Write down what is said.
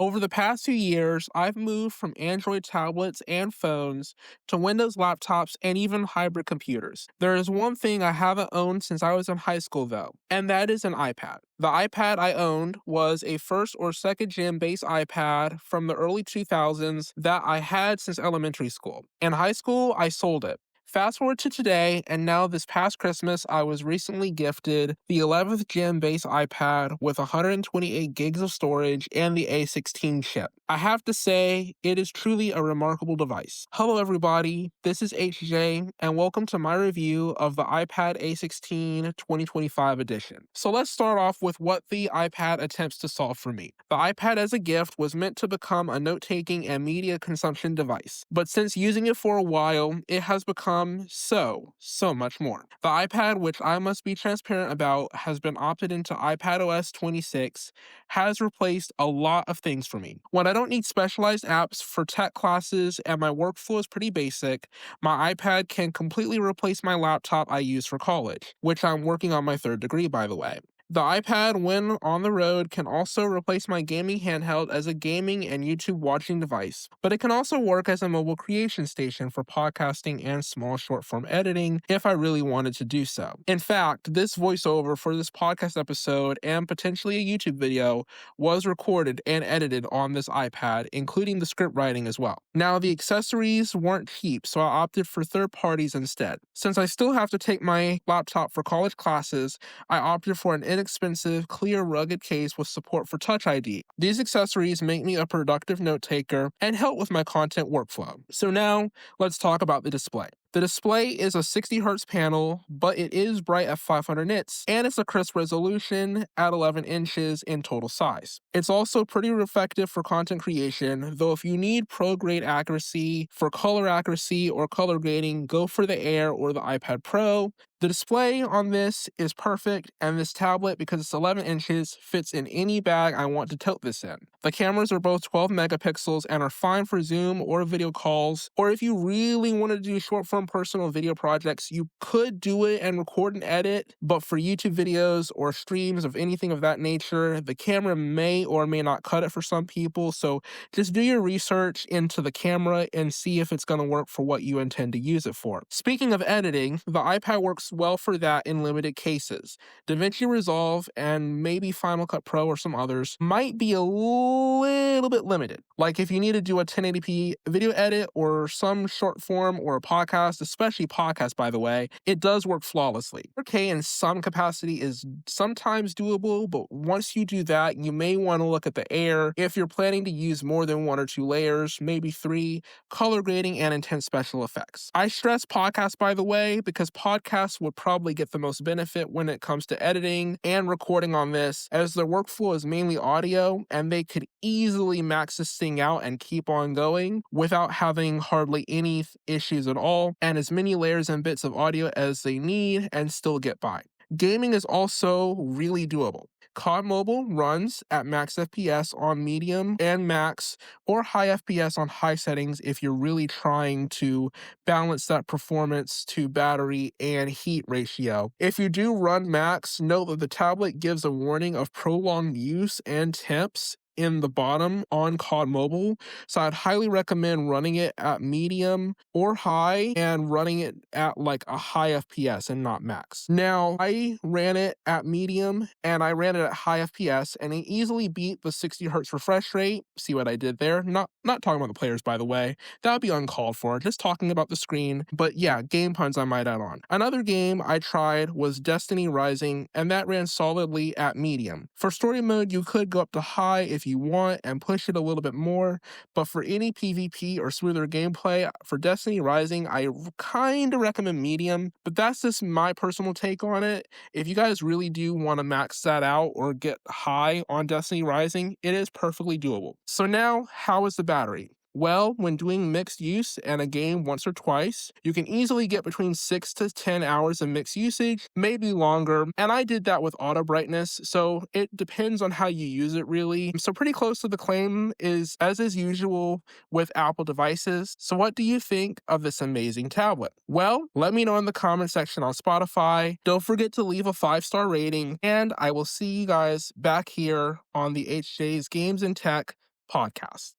Over the past few years, I've moved from Android tablets and phones to Windows laptops and even hybrid computers. There is one thing I haven't owned since I was in high school, though, and that is an iPad. The iPad I owned was a first or second gen base iPad from the early 2000s that I had since elementary school. In high school, I sold it. Fast forward to today, and now this past Christmas, I was recently gifted the 11th gen base iPad with 128 gigs of storage and the A16 chip. I have to say, it is truly a remarkable device. Hello everybody, this is HJ, and welcome to my review of the iPad A16 2025 edition. So let's start off with what the iPad attempts to solve for me. The iPad as a gift was meant to become a note-taking and media consumption device, but since using it for a while, it has become so much more. The iPad, which I must be transparent about, has been opted into iPadOS 26, has replaced a lot of things for me. When I don't need specialized apps for tech classes and my workflow is pretty basic, my iPad can completely replace my laptop I use for college, which I'm working on my third degree, by the way. The iPad, when on the road, can also replace my gaming handheld as a gaming and YouTube watching device, but it can also work as a mobile creation station for podcasting and small short form editing if I really wanted to do so. In fact, this voiceover for this podcast episode and potentially a YouTube video was recorded and edited on this iPad, including the script writing as well. Now, the accessories weren't cheap, so I opted for third parties instead. Since I still have to take my laptop for college classes, I opted for an inexpensive, clear, rugged case with support for Touch ID. These accessories make me a productive note taker and help with my content workflow. So now, let's talk about the display. The display is a 60Hz panel, but it is bright at 500 nits, and it's a crisp resolution at 11 inches in total size. It's also pretty effective for content creation, though if you need pro-grade accuracy for color accuracy or color grading, go for the Air or the iPad Pro. The display on this is perfect, and this tablet, because it's 11 inches, fits in any bag I want to tote this in. The cameras are both 12 megapixels and are fine for Zoom or video calls, or if you really want to do short-form personal video projects, you could do it and record and edit, but for YouTube videos or streams of anything of that nature, the camera may or may not cut it for some people, so just do your research into the camera and see if it's going to work for what you intend to use it for. Speaking of editing, the iPad works well for that in limited cases. DaVinci Resolve and maybe Final Cut Pro or some others might be a little bit limited. Like if you need to do a 1080p video edit or some short form or a podcast, especially podcast by the way, it does work flawlessly. 4K in some capacity is sometimes doable, but once you do that, you may want to look at the Air if you're planning to use more than 1 or 2 layers, maybe 3, color grading, and intense special effects. I stress podcasts by the way, because podcasts would probably get the most benefit when it comes to editing and recording on this, as their workflow is mainly audio and they could easily max this thing out and keep on going without having hardly any issues at all, and as many layers and bits of audio as they need and still get by. Gaming is also really doable. COD Mobile runs at max FPS on medium and max, or high FPS on high settings if you're really trying to balance that performance to battery and heat ratio. If you do run max, note that the tablet gives a warning of prolonged use and temps in the bottom on COD Mobile, so I'd highly recommend running it at medium or high and running it at like a high FPS and not max. Now, I ran it at medium and I ran it at high FPS and it easily beat the 60Hz refresh rate. See what I did there? Not talking about the players, by the way. That would be uncalled for, just talking about the screen. But yeah, game puns I might add on. Another game I tried was Destiny Rising, and that ran solidly at medium. For story mode, you could go up to high if you want and push it a little bit more, but for any PvP or smoother gameplay for Destiny Rising, I kind of recommend medium, but that's just my personal take on it. If you guys really do want to max that out or get high on Destiny Rising, it is perfectly doable. So now, how is the battery? Well, when doing mixed use and a game once or twice, you can easily get between 6 to 10 hours of mixed usage, maybe longer, and I did that with auto brightness, so it depends on how you use it really. So pretty close to the claim is as is usual with Apple devices. So what do you think of this amazing tablet? Well, let me know in the comment section on Spotify. Don't forget to leave a 5-star rating, and I will see you guys back here on the HJ's Games and Tech podcast.